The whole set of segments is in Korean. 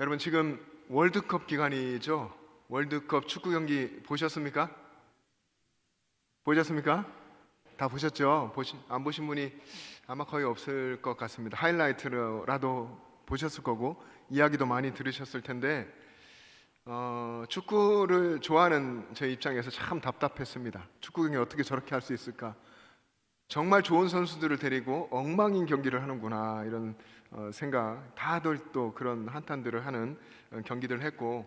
여러분 지금 월드컵 기간이죠. 월드컵 축구 경기 보셨습니까? 보셨습니까? 다 보셨죠? 안 보신 분이 아마 거의 없을 것 같습니다. 하이라이트라도 보셨을 거고 이야기도 많이 들으셨을 텐데 축구를 좋아하는 제 입장에서 참 답답했습니다. 축구 경기 어떻게 저렇게 할 수 있을까? 정말 좋은 선수들을 데리고 엉망인 경기를 하는구나 이런 생각. 다들 또 그런 한탄들을 하는 경기들을 했고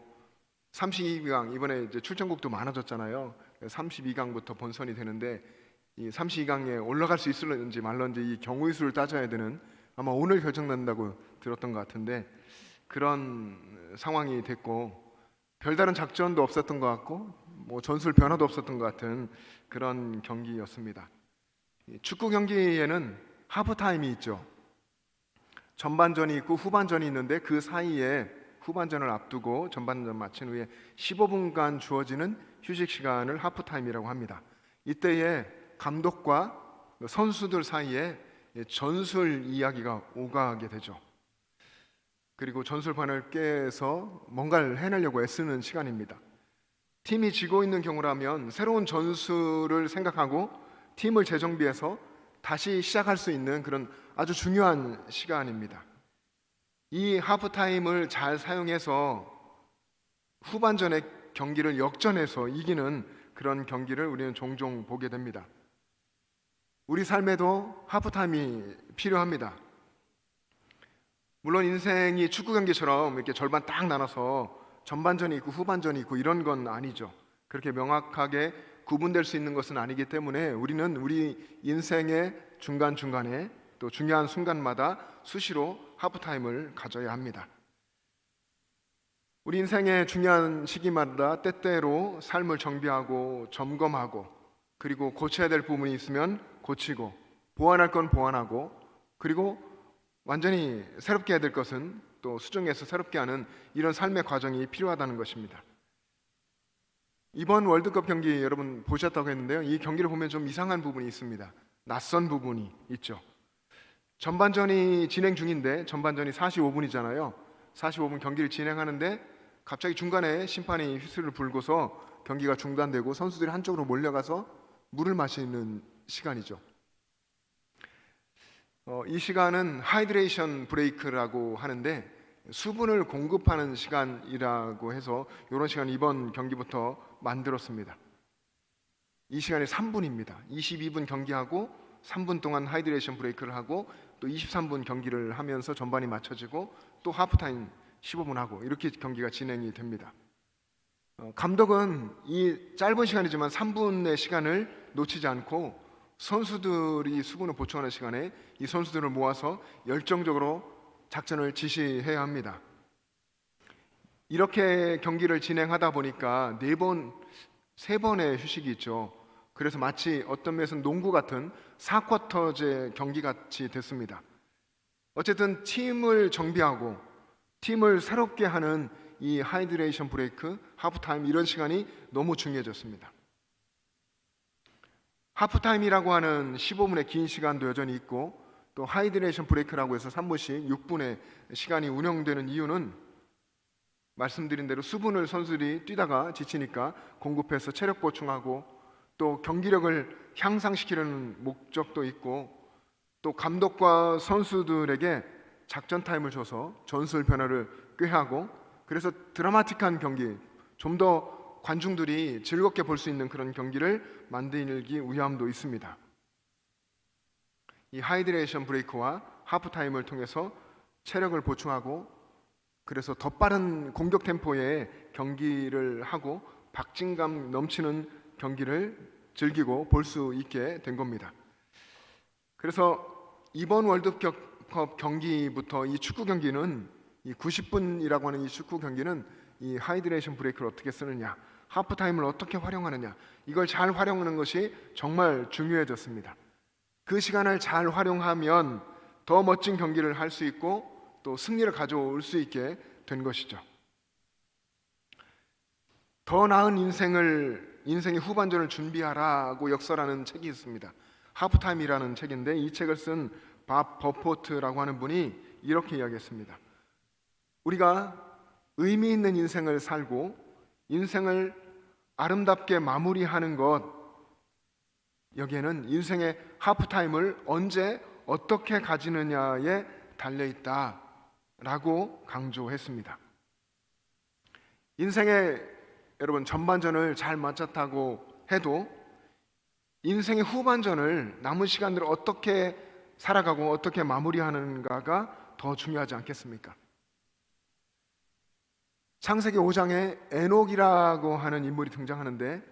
32강 이번에 이제 출전국도 많아졌잖아요. 32강부터 본선이 되는데 이 32강에 올라갈 수 있을런지 말런지 이 경우의 수를 따져야 되는 아마 오늘 결정난다고 들었던 것 같은데 그런 상황이 됐고 별다른 작전도 없었던 것 같고 뭐 전술 변화도 없었던 것 같은 그런 경기였습니다. 축구 경기에는 하프타임이 있죠. 전반전이 있고 후반전이 있는데 그 사이에 후반전을 앞두고 전반전 마친 후에 15분간 주어지는 휴식 시간을 하프타임이라고 합니다. 이때에 감독과 선수들 사이에 전술 이야기가 오가게 되죠. 그리고 전술판을 깨서 뭔가를 해내려고 애쓰는 시간입니다. 팀이 지고 있는 경우라면 새로운 전술을 생각하고 팀을 재정비해서 다시 시작할 수 있는 그런 아주 중요한 시간입니다. 이 하프타임을 잘 사용해서 후반전의 경기를 역전해서 이기는 그런 경기를 우리는 종종 보게 됩니다. 우리 삶에도 하프타임이 필요합니다. 물론 인생이 축구 경기처럼 이렇게 절반 딱 나눠서 전반전이 있고 후반전이 있고 이런 건 아니죠. 그렇게 명확하게 구분될 수 있는 것은 아니기 때문에 우리는 우리 인생의 중간중간에 또 중요한 순간마다 수시로 하프타임을 가져야 합니다. 우리 인생의 중요한 시기마다 때때로 삶을 정비하고 점검하고 그리고 고쳐야 될 부분이 있으면 고치고 보완할 건 보완하고 그리고 완전히 새롭게 해야 될 것은 또 수정해서 새롭게 하는 이런 삶의 과정이 필요하다는 것입니다. 이번 월드컵 경기 여러분 보셨다고 했는데요. 이 경기를 보면 좀 이상한 부분이 있습니다. 낯선 부분이 있죠. 전반전이 진행 중인데 전반전이 45분이잖아요. 45분 경기를 진행하는데 갑자기 중간에 심판이 휘슬을 불고서 경기가 중단되고 선수들이 한쪽으로 몰려가서 물을 마시는 시간이죠. 이 시간은 하이드레이션 브레이크라고 하는데 수분을 공급하는 시간이라고 해서 이런 시간을 이번 경기부터 만들었습니다. 이 시간이 3분입니다. 22분 경기하고 3분 동안 하이드레이션 브레이크를 하고 또 23분 경기를 하면서 전반이 맞춰지고 또 하프타임 15분 하고 이렇게 경기가 진행이 됩니다. 감독은 이 짧은 시간이지만 3분의 시간을 놓치지 않고 선수들이 수분을 보충하는 시간에 이 선수들을 모아서 열정적으로 작전을 지시해야 합니다. 이렇게 경기를 진행하다 보니까 3번의 휴식이 있죠. 그래서 마치 어떤 면에서는 농구 같은 4쿼터제 경기 같이 됐습니다. 어쨌든 팀을 정비하고 팀을 새롭게 하는 이 하이드레이션 브레이크, 하프타임 이런 시간이 너무 중요해졌습니다. 하프타임이라고 하는 15분의 긴 시간도 여전히 있고 또 하이드레이션 브레이크라고 해서 3분씩 6분의 시간이 운영되는 이유는 말씀드린 대로 수분을 선수들이 뛰다가 지치니까 공급해서 체력 보충하고 또 경기력을 향상시키려는 목적도 있고 또 감독과 선수들에게 작전 타임을 줘서 전술 변화를 꾀하고 그래서 드라마틱한 경기, 좀 더 관중들이 즐겁게 볼 수 있는 그런 경기를 만들기 위함도 있습니다. 이 하이드레이션 브레이크와 하프타임을 통해서 체력을 보충하고 그래서 더 빠른 공격 템포의 경기를 하고 박진감 넘치는 경기를 즐기고 볼 수 있게 된 겁니다. 그래서 이번 월드컵 경기부터 이 축구 경기는 이 90분이라고 하는 이 축구 경기는 이 하이드레이션 브레이크를 어떻게 쓰느냐, 하프타임을 어떻게 활용하느냐 이걸 잘 활용하는 것이 정말 중요해졌습니다. 그 시간을 잘 활용하면 더 멋진 경기를 할 수 있고 또 승리를 가져올 수 있게 된 것이죠. 더 나은 인생의 후반전을 준비하라고 역설하는 책이 있습니다. 하프타임이라는 책인데 이 책을 쓴 밥 버포트라고 하는 분이 이렇게 이야기했습니다. 우리가 의미 있는 인생을 살고 인생을 아름답게 마무리하는 것, 여기에는 인생의 하프타임을 언제 어떻게 가지느냐에 달려있다라고 강조했습니다. 인생의 여러분 전반전을 잘 마쳤다고 해도 인생의 후반전을 남은 시간들을 어떻게 살아가고 어떻게 마무리하는가가 더 중요하지 않겠습니까? 창세기 5장에 에녹이라고 하는 인물이 등장하는데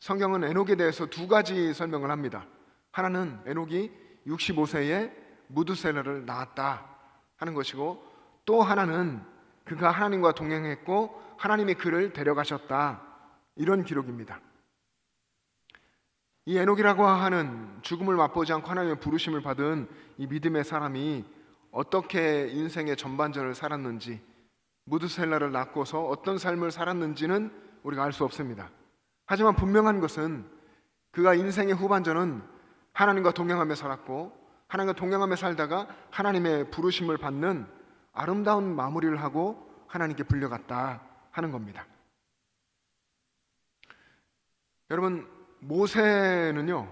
성경은 에녹에 대해서 두 가지 설명을 합니다. 하나는 에녹이 65세에 무드셀라를 낳았다 하는 것이고, 또 하나는 그가 하나님과 동행했고 하나님이 그를 데려가셨다, 이런 기록입니다. 이 에녹이라고 하는 죽음을 맛보지 않고 하나님의 부르심을 받은 이 믿음의 사람이 어떻게 인생의 전반전을 살았는지, 무드셀라를 낳고서 어떤 삶을 살았는지는 우리가 알 수 없습니다. 하지만 분명한 것은 그가 인생의 후반전은 하나님과 동행하며 살았고 하나님과 동행하며 살다가 하나님의 부르심을 받는 아름다운 마무리를 하고 하나님께 불려갔다 하는 겁니다. 여러분, 모세는요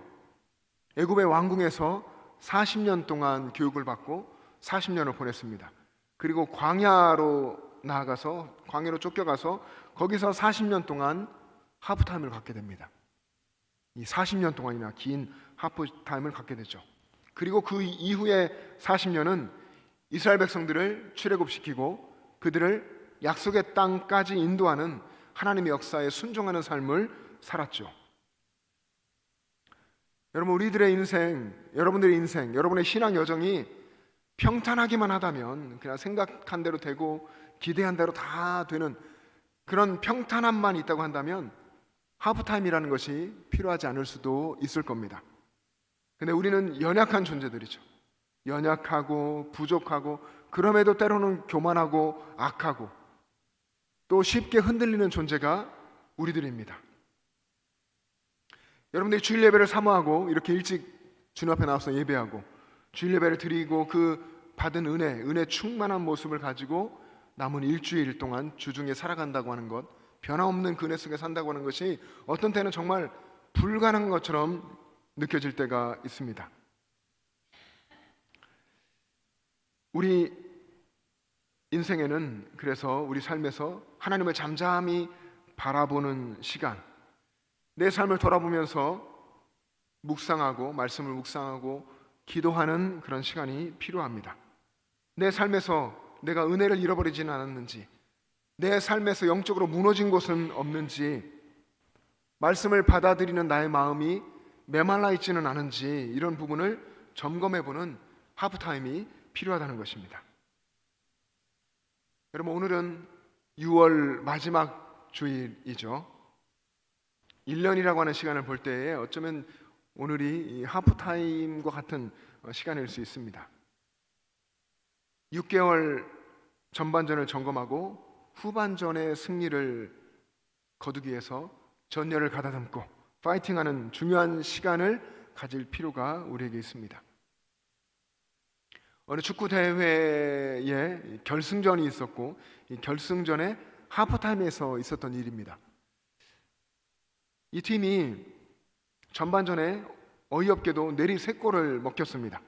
애굽의 왕궁에서 40년 동안 교육을 받고 40년을 보냈습니다. 그리고 광야로 나아가서 광야로 쫓겨가서 거기서 40년 동안 하프타임을 갖게 됩니다. 이 40년 동안이나 긴 하프타임을 갖게 되죠. 그리고 그 이후에 40년은 이스라엘 백성들을 출애굽시키고 그들을 약속의 땅까지 인도하는 하나님의 역사에 순종하는 삶을 살았죠. 여러분, 우리들의 인생, 여러분들의 인생, 여러분의 신앙 여정이 평탄하기만 하다면, 그냥 생각한 대로 되고 기대한 대로 다 되는 그런 평탄함만 있다고 한다면 하프타임이라는 것이 필요하지 않을 수도 있을 겁니다. 근데 우리는 연약한 존재들이죠. 연약하고 부족하고 그럼에도 때로는 교만하고 악하고 또 쉽게 흔들리는 존재가 우리들입니다. 여러분들이 주일 예배를 사모하고 이렇게 일찍 주님 앞에 나와서 예배하고 주일 예배를 드리고 그 받은 은혜 충만한 모습을 가지고 남은 일주일 동안 주중에 살아간다고 하는 것, 변함없는 그 은혜 속에 산다고 하는 것이 어떤 때는 정말 불가능한 것처럼 느껴질 때가 있습니다. 우리 인생에는 그래서 우리 삶에서 하나님을 잠잠히 바라보는 시간, 내 삶을 돌아보면서 묵상하고 말씀을 묵상하고 기도하는 그런 시간이 필요합니다. 내 삶에서 내가 은혜를 잃어버리지는 않았는지, 내 삶에서 영적으로 무너진 곳은 없는지, 말씀을 받아들이는 나의 마음이 메말라 있지는 않은지, 이런 부분을 점검해보는 하프타임이 필요하다는 것입니다. 여러분, 오늘은 6월 마지막 주일이죠. 1년이라고 하는 시간을 볼 때에 어쩌면 오늘이 이 하프타임과 같은 시간일 수 있습니다. 6개월 전반전을 점검하고 후반전의 승리를 거두기 위해서 전열을 가다듬고 파이팅하는 중요한 시간을 가질 필요가 우리에게 있습니다. 어느 축구 대회에 결승전이 있었고 이 결승전에 하프타임에서 있었던 일입니다. 이 팀이 전반전에 어이없게도 내리 3골을 먹혔습니다.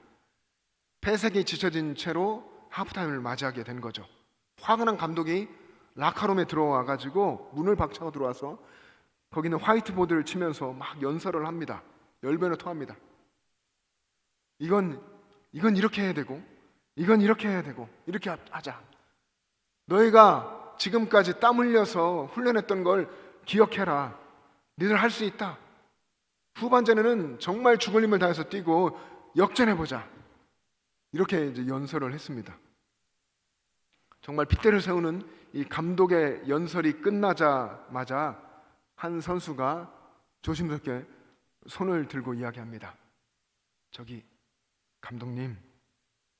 패색이 지쳐진 채로 하프타임을 맞이하게 된 거죠. 화가 난 감독이 라카룸에 들어와 가지고 문을 박차고 들어와서 거기는 화이트보드를 치면서 막 연설을 합니다. 열변을 토합니다. 이건 이렇게 해야 되고, 이건 이렇게 해야 되고, 이렇게 하자. 너희가 지금까지 땀 흘려서 훈련했던 걸 기억해라. 너희들 할 수 있다. 후반전에는 정말 죽을 힘을 다해서 뛰고 역전해보자. 이렇게 이제 연설을 했습니다. 정말 핏대를 세우는 이 감독의 연설이 끝나자마자 한 선수가 조심스럽게 손을 들고 이야기합니다. 저기 감독님,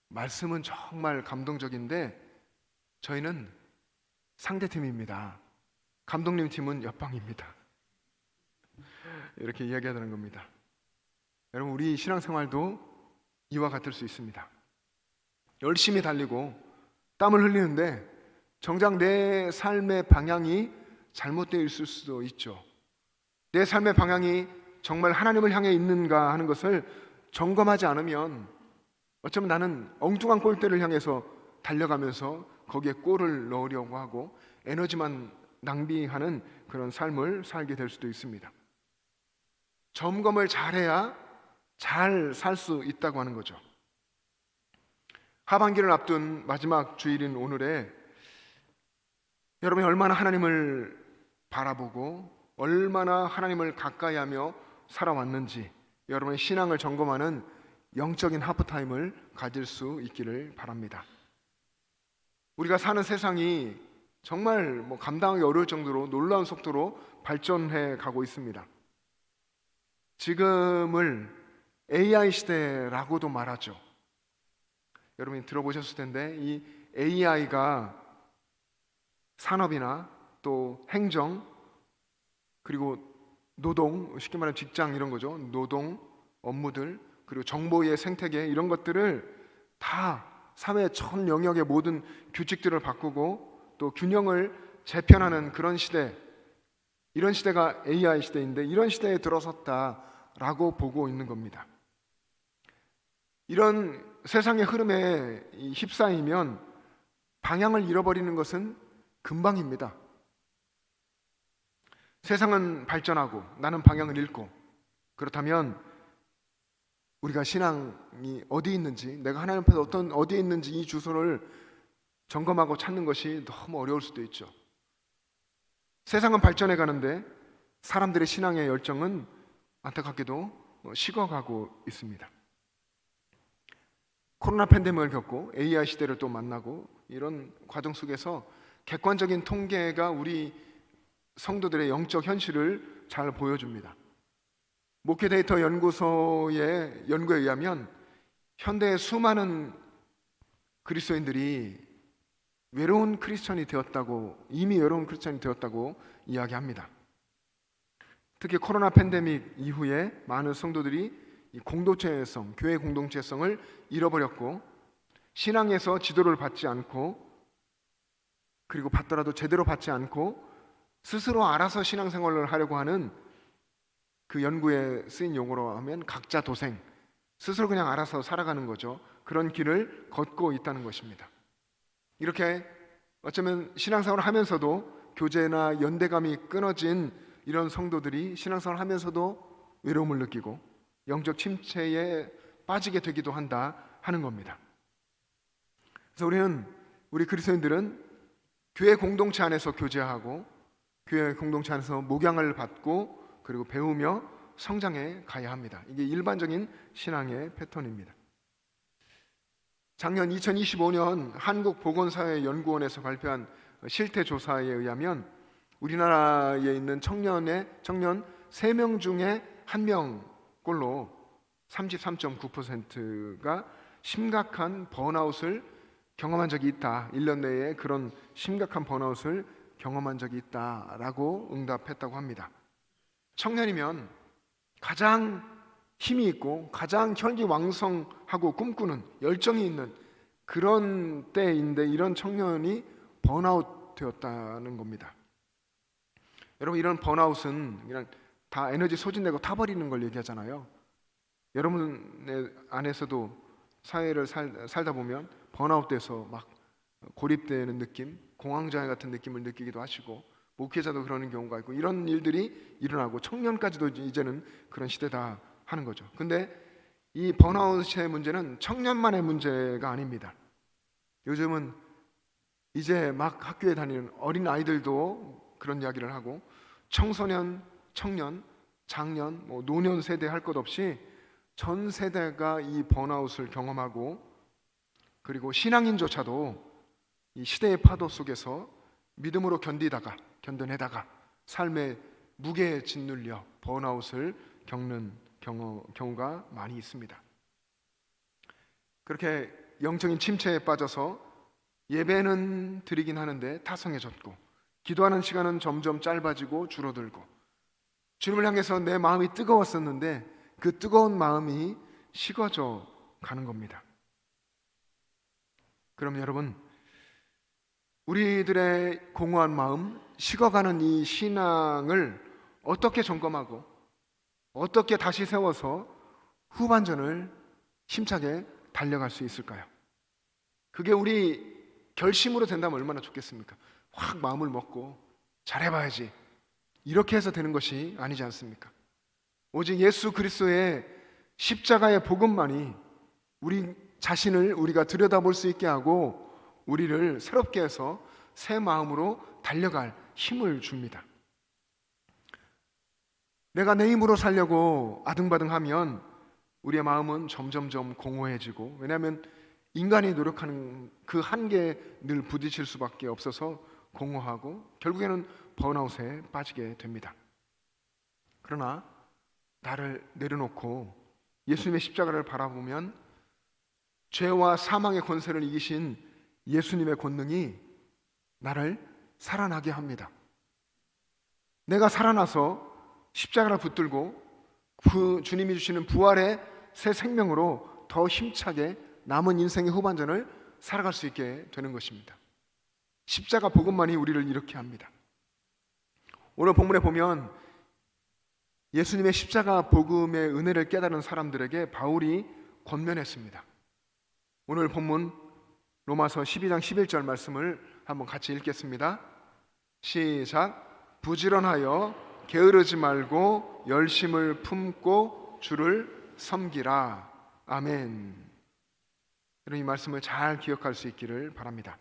말씀은 정말 감동적인데 저희는 상대팀입니다. 감독님 팀은 옆방입니다. 이렇게 이야기하는 겁니다. 여러분, 우리 신앙생활도 이와 같을 수 있습니다. 열심히 달리고 땀을 흘리는데 정작 내 삶의 방향이 잘못되어 있을 수도 있죠. 내 삶의 방향이 정말 하나님을 향해 있는가 하는 것을 점검하지 않으면 어쩌면 나는 엉뚱한 골대를 향해서 달려가면서 거기에 골을 넣으려고 하고 에너지만 낭비하는 그런 삶을 살게 될 수도 있습니다. 점검을 잘해야 잘 살 수 있다고 하는 거죠. 하반기를 앞둔 마지막 주일인 오늘에 여러분이 얼마나 하나님을 바라보고 얼마나 하나님을 가까이 하며 살아왔는지 여러분의 신앙을 점검하는 영적인 하프타임을 가질 수 있기를 바랍니다. 우리가 사는 세상이 정말 감당하기 어려울 정도로 놀라운 속도로 발전해 가고 있습니다. 지금을 AI 시대라고도 말하죠. 여러분이 들어보셨을 텐데 이 AI가 산업이나 또 행정 그리고 노동, 쉽게 말하면 직장 이런 거죠. 노동, 업무들 그리고 정보의 생태계 이런 것들을 다 사회 전 영역의 모든 규칙들을 바꾸고 또 균형을 재편하는 그런 시대, 이런 시대가 AI 시대인데 이런 시대에 들어섰다라고 보고 있는 겁니다. 이런 세상의 흐름에 휩싸이면 방향을 잃어버리는 것은 금방입니다. 세상은 발전하고 나는 방향을 잃고, 그렇다면 우리가 신앙이 어디 있는지, 내가 하나님 앞에서 어디에 있는지 이 주소를 점검하고 찾는 것이 너무 어려울 수도 있죠. 세상은 발전해 가는데 사람들의 신앙의 열정은 안타깝게도 식어가고 있습니다. 코로나 팬데믹을 겪고 AI 시대를 또 만나고 이런 과정 속에서 객관적인 통계가 우리 성도들의 영적 현실을 잘 보여줍니다. 목회 데이터 연구소의 연구에 의하면 현대의 수많은 그리스도인들이 이미 외로운 크리스천이 되었다고 이야기합니다. 특히 코로나 팬데믹 이후에 많은 성도들이 이 공동체성, 교회 공동체성을 잃어버렸고 신앙에서 지도를 받지 않고 그리고 받더라도 제대로 받지 않고 스스로 알아서 신앙생활을 하려고 하는, 그 연구에 쓰인 용어로 하면 각자 도생, 스스로 그냥 알아서 살아가는 거죠. 그런 길을 걷고 있다는 것입니다. 이렇게 어쩌면 신앙생활을 하면서도 교제나 연대감이 끊어진 이런 성도들이 신앙생활을 하면서도 외로움을 느끼고 영적 침체에 빠지게 되기도 한다 하는 겁니다. 그래서 우리 그리스도인들은 교회 공동체 안에서 교제하고 교회 공동체 안에서 목양을 받고 그리고 배우며 성장해 가야 합니다. 이게 일반적인 신앙의 패턴입니다. 작년 2025년 한국보건사회연구원에서 발표한 실태조사에 의하면 우리나라에 있는 청년 3명 중에 1명꼴로 33.9%가 심각한 번아웃을 경험한 적이 있다. 1년 내에 그런 심각한 번아웃을 경험한 적이 있다라고 응답했다고 합니다. 청년이면 가장 힘이 있고 가장 혈기왕성하고 꿈꾸는 열정이 있는 그런 때인데 이런 청년이 번아웃 되었다는 겁니다. 여러분, 이런 번아웃은 그냥 다 에너지 소진되고 타버리는 걸 얘기하잖아요. 여러분의 안에서도 사회를 살다 보면 번아웃돼서 막 고립되는 느낌, 공황장애 같은 느낌을 느끼기도 하시고 목회자도 그러는 경우가 있고 이런 일들이 일어나고 청년까지도 이제는 그런 시대다 하는 거죠. 근데 이 번아웃의 문제는 청년만의 문제가 아닙니다. 요즘은 이제 막 학교에 다니는 어린 아이들도 그런 이야기를 하고 청소년, 청년, 장년, 노년 세대 할 것 없이 전 세대가 이 번아웃을 경험하고 그리고 신앙인조차도 이 시대의 파도 속에서 믿음으로 견뎌내다가 삶의 무게에 짓눌려 번아웃을 겪는 경우가 많이 있습니다. 그렇게 영적인 침체에 빠져서 예배는 드리긴 하는데 타성해졌고 기도하는 시간은 점점 짧아지고 줄어들고 주님을 향해서 내 마음이 뜨거웠었는데 그 뜨거운 마음이 식어져 가는 겁니다. 그럼 여러분, 우리들의 공허한 마음, 식어가는 이 신앙을 어떻게 점검하고 어떻게 다시 세워서 후반전을 힘차게 달려갈 수 있을까요? 그게 우리 결심으로 된다면 얼마나 좋겠습니까? 확 마음을 먹고 잘해봐야지, 이렇게 해서 되는 것이 아니지 않습니까? 오직 예수 그리스도의 십자가의 복음만이 우리 자신을 우리가 들여다볼 수 있게 하고 우리를 새롭게 해서 새 마음으로 달려갈 힘을 줍니다. 내가 내 힘으로 살려고 아등바등하면 우리의 마음은 점점점 공허해지고, 왜냐하면 인간이 노력하는 그 한계에 늘 부딪힐 수밖에 없어서 공허하고 결국에는 번아웃에 빠지게 됩니다. 그러나 나를 내려놓고 예수님의 십자가를 바라보면 죄와 사망의 권세를 이기신 예수님의 권능이 나를 살아나게 합니다. 내가 살아나서 십자가를 붙들고 그 주님이 주시는 부활의 새 생명으로 더 힘차게 남은 인생의 후반전을 살아갈 수 있게 되는 것입니다. 십자가 복음만이 우리를 이렇게 합니다. 오늘 본문에 보면 예수님의 십자가 복음의 은혜를 깨달은 사람들에게 바울이 권면했습니다. 오늘 본문 로마서 12장 11절 말씀을 한번 같이 읽겠습니다. 시작. 부지런하여 게으르지 말고 열심을 품고 주를 섬기라. 아멘. 이 말씀을 잘 기억할 수 있기를 바랍니다.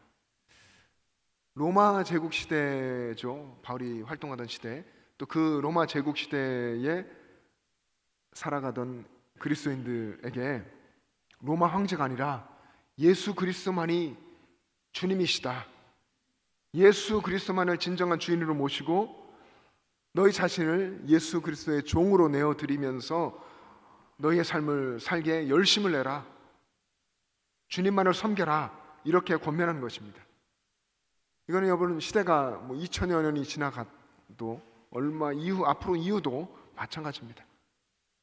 로마 제국 시대죠. 바울이 활동하던 시대, 또 그 로마 제국 시대에 살아가던 그리스도인들에게 로마 황제가 아니라 예수 그리스도만이 주님이시다, 예수 그리스도만을 진정한 주인으로 모시고 너희 자신을 예수 그리스도의 종으로 내어드리면서 너희의 삶을 살게 열심을 내라, 주님만을 섬겨라, 이렇게 권면하는 것입니다. 이거는 여러분 시대가 2000여 년이 지나가도 얼마 이후, 앞으로 이후도 마찬가지입니다.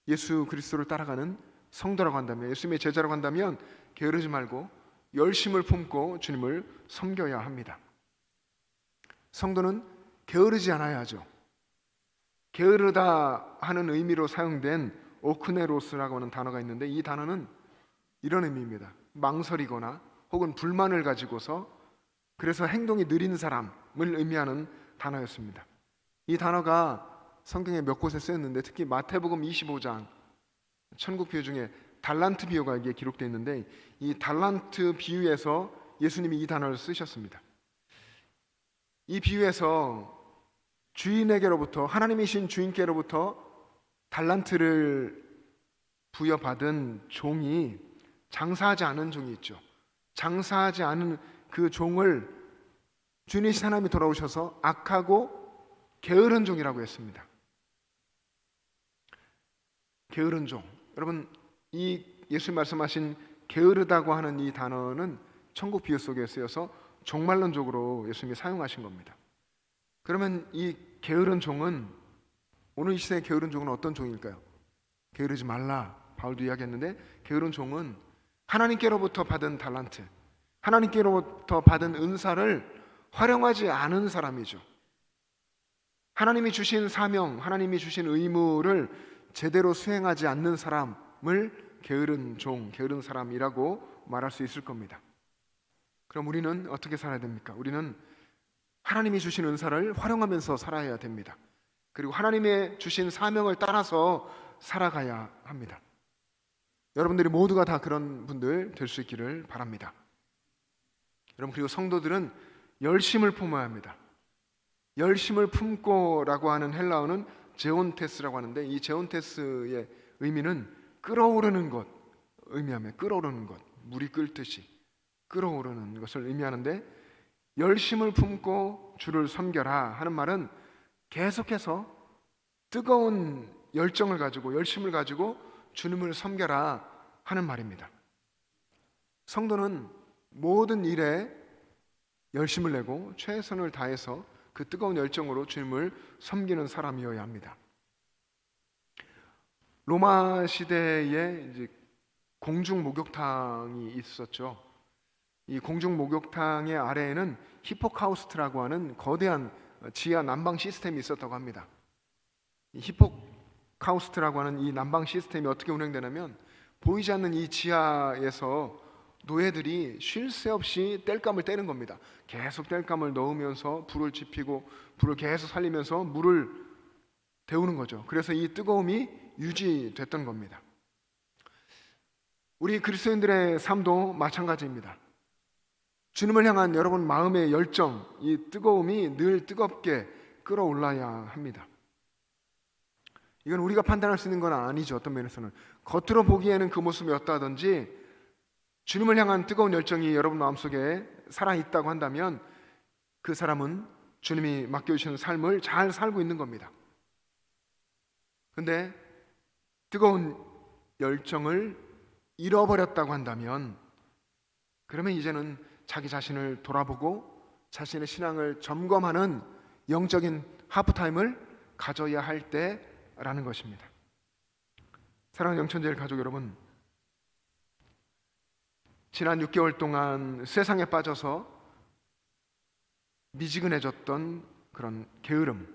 예수 그리스도를 따라가는 성도라고 한다면, 예수님의 제자라고 한다면 게으르지 말고 열심을 품고 주님을 섬겨야 합니다. 성도는 게으르지 않아야 하죠. 게으르다 하는 의미로 사용된 오크네로스라고 하는 단어가 있는데, 이 단어는 이런 의미입니다. 망설이거나 혹은 불만을 가지고서 그래서 행동이 느린 사람을 의미하는 단어였습니다. 이 단어가 성경에 몇 곳에 쓰였는데, 특히 마태복음 25장 천국 비유 중에 달란트 비유가 이게 기록되어 있는데, 이 달란트 비유에서 예수님이 이 단어를 쓰셨습니다. 이 비유에서 주인에게로부터, 하나님이신 주인께로부터 달란트를 부여받은 종이 장사하지 않은 종이 있죠. 장사하지 않은 그 종을 주인이신 하나님이 돌아오셔서 악하고 게으른 종이라고 했습니다. 게으른 종. 여러분, 이 예수님 말씀하신 게으르다고 하는 이 단어는 천국 비유 속에 쓰여서 종말론적으로 예수님이 사용하신 겁니다. 그러면 이 게으른 종은, 오늘 이 시대의 게으른 종은 어떤 종일까요? 게으르지 말라, 바울도 이야기했는데, 게으른 종은 하나님께로부터 받은 달란트, 하나님께로부터 받은 은사를 활용하지 않은 사람이죠. 하나님이 주신 사명, 하나님이 주신 의무를 제대로 수행하지 않는 사람을 게으른 종, 게으른 사람이라고 말할 수 있을 겁니다. 그럼 우리는 어떻게 살아야 됩니까? 우리는 하나님이 주신 은사를 활용하면서 살아야 됩니다. 그리고 하나님의 주신 사명을 따라서 살아가야 합니다. 여러분들이 모두가 다 그런 분들 될 수 있기를 바랍니다. 여러분, 그리고 성도들은 열심을 품어야 합니다. 열심을 품고라고 하는 헬라어는 제온테스라고 하는데, 이 제온테스의 의미는 끓어오르는 것 의미하며, 끓어오르는 것, 물이 끓듯이 끓어오르는 것을 의미하는데, 열심을 품고 주를 섬겨라 하는 말은 계속해서 뜨거운 열정을 가지고, 열심을 가지고 주님을 섬겨라 하는 말입니다. 성도는 모든 일에 열심을 내고 최선을 다해서 그 뜨거운 열정으로 주님을 섬기는 사람이어야 합니다. 로마 시대에 이제 공중 목욕탕이 있었죠. 이 공중 목욕탕의 아래에는 히포카우스트라고 하는 거대한 지하 난방 시스템이 있었다고 합니다. 이 히포카우스트라고 하는 이 난방 시스템이 어떻게 운영되냐면, 보이지 않는 이 지하에서 노예들이 쉴 새 없이 땔감을 떼는 겁니다. 계속 땔감을 넣으면서 불을 지피고 불을 계속 살리면서 물을 데우는 거죠. 그래서 이 뜨거움이 유지됐던 겁니다. 우리 그리스도인들의 삶도 마찬가지입니다. 주님을 향한 여러분 마음의 열정, 이 뜨거움이 늘 뜨겁게 끓어올라야 합니다. 이건 우리가 판단할 수 있는 건 아니죠. 어떤 면에서는 겉으로 보기에는 그 모습이 어떠하든지 주님을 향한 뜨거운 열정이 여러분 마음속에 살아있다고 한다면 그 사람은 주님이 맡겨주시는 삶을 잘 살고 있는 겁니다. 근데 뜨거운 열정을 잃어버렸다고 한다면, 그러면 이제는 자기 자신을 돌아보고 자신의 신앙을 점검하는 영적인 하프타임을 가져야 할 때라는 것입니다. 사랑하는 영천제일 가족 여러분, 지난 6개월 동안 세상에 빠져서 미지근해졌던 그런 게으름,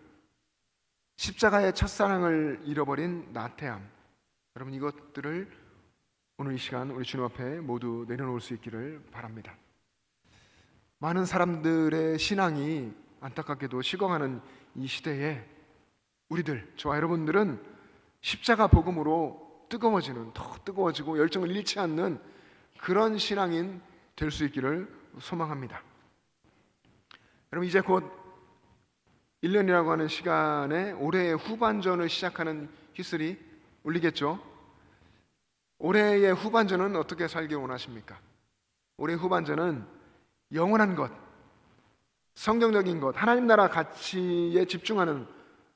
십자가의 첫사랑을 잃어버린 나태함, 여러분 이것들을 오늘 이 시간 우리 주님 앞에 모두 내려놓을 수 있기를 바랍니다. 많은 사람들의 신앙이 안타깝게도 식어가는 이 시대에 우리들, 저와 여러분들은 십자가 복음으로 뜨거워지는, 더 뜨거워지고 열정을 잃지 않는 그런 신앙인 될 수 있기를 소망합니다. 여러분 이제 곧 1년이라고 하는 시간에 올해의 후반전을 시작하는 휘슬이 울리겠죠. 올해의 후반전은 어떻게 살기 원하십니까? 올해의 후반전은 영원한 것, 성경적인 것, 하나님 나라 가치에 집중하는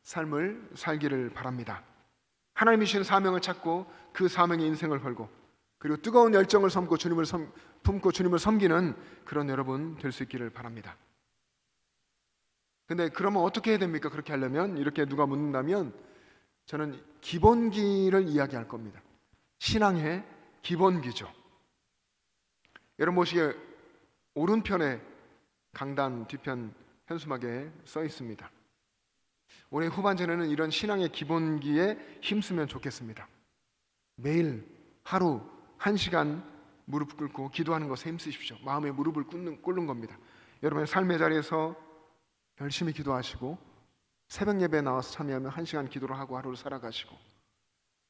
삶을 살기를 바랍니다. 하나님이 주신 사명을 찾고 그 사명의 인생을 걸고, 그리고 뜨거운 열정을 품고 주님을 섬기는 그런 여러분 될 수 있기를 바랍니다. 근데 그러면 어떻게 해야 됩니까? 그렇게 하려면, 이렇게 누가 묻는다면 저는 기본기를 이야기할 겁니다. 신앙의 기본기죠. 여러분 보시기에 오른편에 강단 뒤편 현수막에 써 있습니다. 올해 후반전에는 이런 신앙의 기본기에 힘쓰면 좋겠습니다. 매일 하루 1시간 무릎 꿇고 기도하는 것에 힘쓰십시오. 마음의 무릎을 꿇는 겁니다. 여러분의 삶의 자리에서 열심히 기도하시고, 새벽 예배에 나와서 참여하면 1시간 기도를 하고 하루를 살아가시고,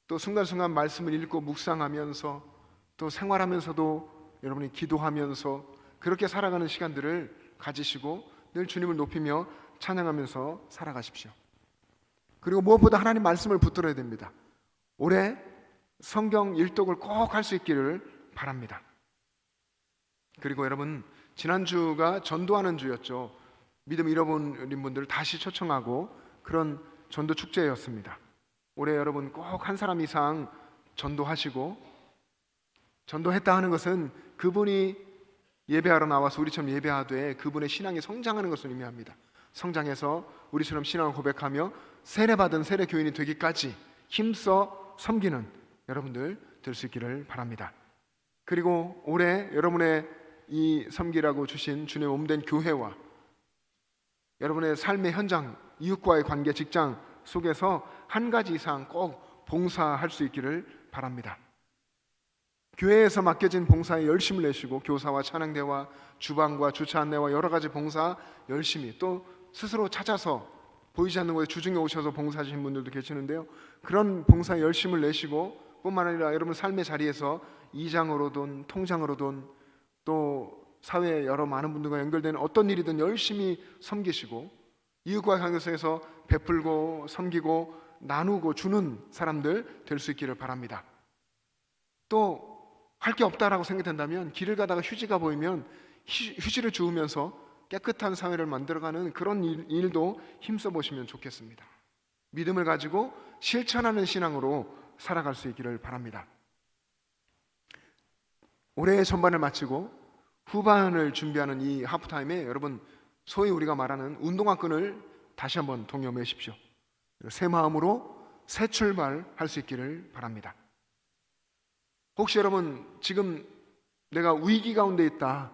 또 순간순간 말씀을 읽고 묵상하면서 또 생활하면서도 여러분이 기도하면서 그렇게 살아가는 시간들을 가지시고 늘 주님을 높이며 찬양하면서 살아가십시오. 그리고 무엇보다 하나님 말씀을 붙들어야 됩니다. 올해 성경 일독을 꼭 할 수 있기를 바랍니다. 그리고 여러분 지난주가 전도하는 주였죠. 믿음 잃어버린 분들을 다시 초청하고 그런 전도 축제였습니다. 올해 여러분 꼭 한 사람 이상 전도하시고, 전도했다 하는 것은 그분이 예배하러 나와서 우리처럼 예배하되 그분의 신앙이 성장하는 것을 의미합니다. 성장해서 우리처럼 신앙을 고백하며 세례받은 세례 교인이 되기까지 힘써 섬기는 여러분들 될 수 있기를 바랍니다. 그리고 올해 여러분의 이 섬기라고 주신 주님의 몸된 교회와 여러분의 삶의 현장, 이웃과의 관계, 직장 속에서 한 가지 이상 꼭 봉사할 수 있기를 바랍니다. 교회에서 맡겨진 봉사에 열심을 내시고 교사와 찬양대와 주방과 주차 안내와 여러 가지 봉사 열심히, 또 스스로 찾아서 보이지 않는 곳에 주중에 오셔서 봉사하시는 분들도 계시는데요, 그런 봉사에 열심을 내시고 뿐만 아니라 여러분 삶의 자리에서 이장으로든 통장으로든 또 사회에 여러 많은 분들과 연결되는 어떤 일이든 열심히 섬기시고 이웃과 관계 속에서 베풀고 섬기고 나누고 주는 사람들 될 수 있기를 바랍니다. 또 할 게 없다라고 생각된다면 길을 가다가 휴지가 보이면 휴지를 주우면서 깨끗한 사회를 만들어가는 그런 일도 힘써 보시면 좋겠습니다. 믿음을 가지고 실천하는 신앙으로 살아갈 수 있기를 바랍니다. 올해의 전반을 마치고 후반을 준비하는 이 하프타임에 여러분 소위 우리가 말하는 운동화 끈을 다시 한번 동여 매십시오. 새 마음으로 새 출발할 수 있기를 바랍니다. 혹시 여러분 지금 내가 위기 가운데 있다,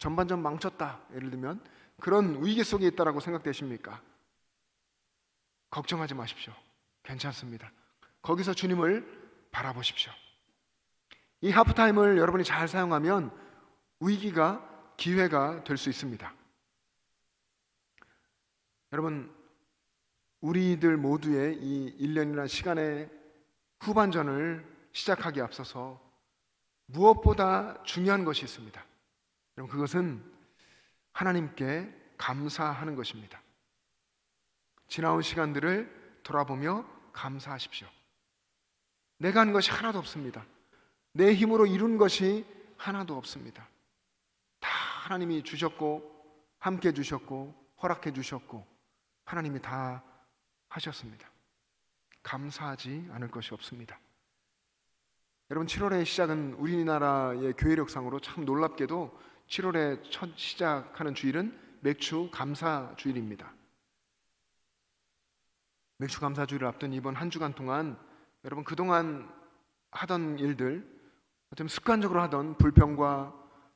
전반전 망쳤다, 예를 들면 그런 위기 속에 있다라고 생각되십니까? 걱정하지 마십시오. 괜찮습니다. 거기서 주님을 바라보십시오. 이 하프타임을 여러분이 잘 사용하면 위기가 기회가 될 수 있습니다. 여러분, 우리들 모두의 이 1년이라는 시간의 후반전을 시작하기에 앞서서 무엇보다 중요한 것이 있습니다. 여러분, 그것은 하나님께 감사하는 것입니다. 지나온 시간들을 돌아보며 감사하십시오. 내가 한 것이 하나도 없습니다. 내 힘으로 이룬 것이 하나도 없습니다. 다 하나님이 주셨고 함께 주셨고 허락해 주셨고 하나님이 다 하셨습니다. 감사하지 않을 것이 없습니다. 여러분, 7월의 시작은 우리나라의 교회력상으로 참 놀랍게도 7월에 첫 시작하는 주일은 맥주 감사 주일입니다. 맥주 감사 주일을 앞둔 이번 한 주간 동안 여러분, 그동안 하던 일들, 어쩌면 습관적으로 하던 불평과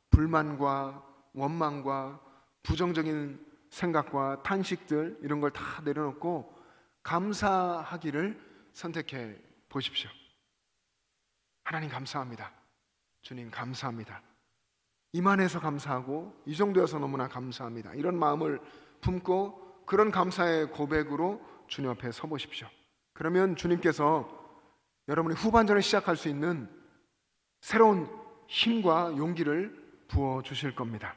불만과 원망과 부정적인 생각과 탄식들, 이런 걸 다 내려놓고 감사하기를 선택해 보십시오. 하나님 감사합니다. 주님 감사합니다. 이만해서 감사하고 이 정도여서 너무나 감사합니다. 이런 마음을 품고 그런 감사의 고백으로 주님 앞에 서보십시오. 그러면 주님께서 여러분이 후반전을 시작할 수 있는 새로운 힘과 용기를 부어주실 겁니다.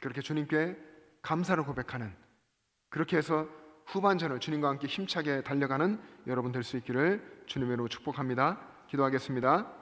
그렇게 주님께 감사를 고백하는, 그렇게 해서 후반전을 주님과 함께 힘차게 달려가는 여러분 될 수 있기를 주님으로 축복합니다. 기도하겠습니다.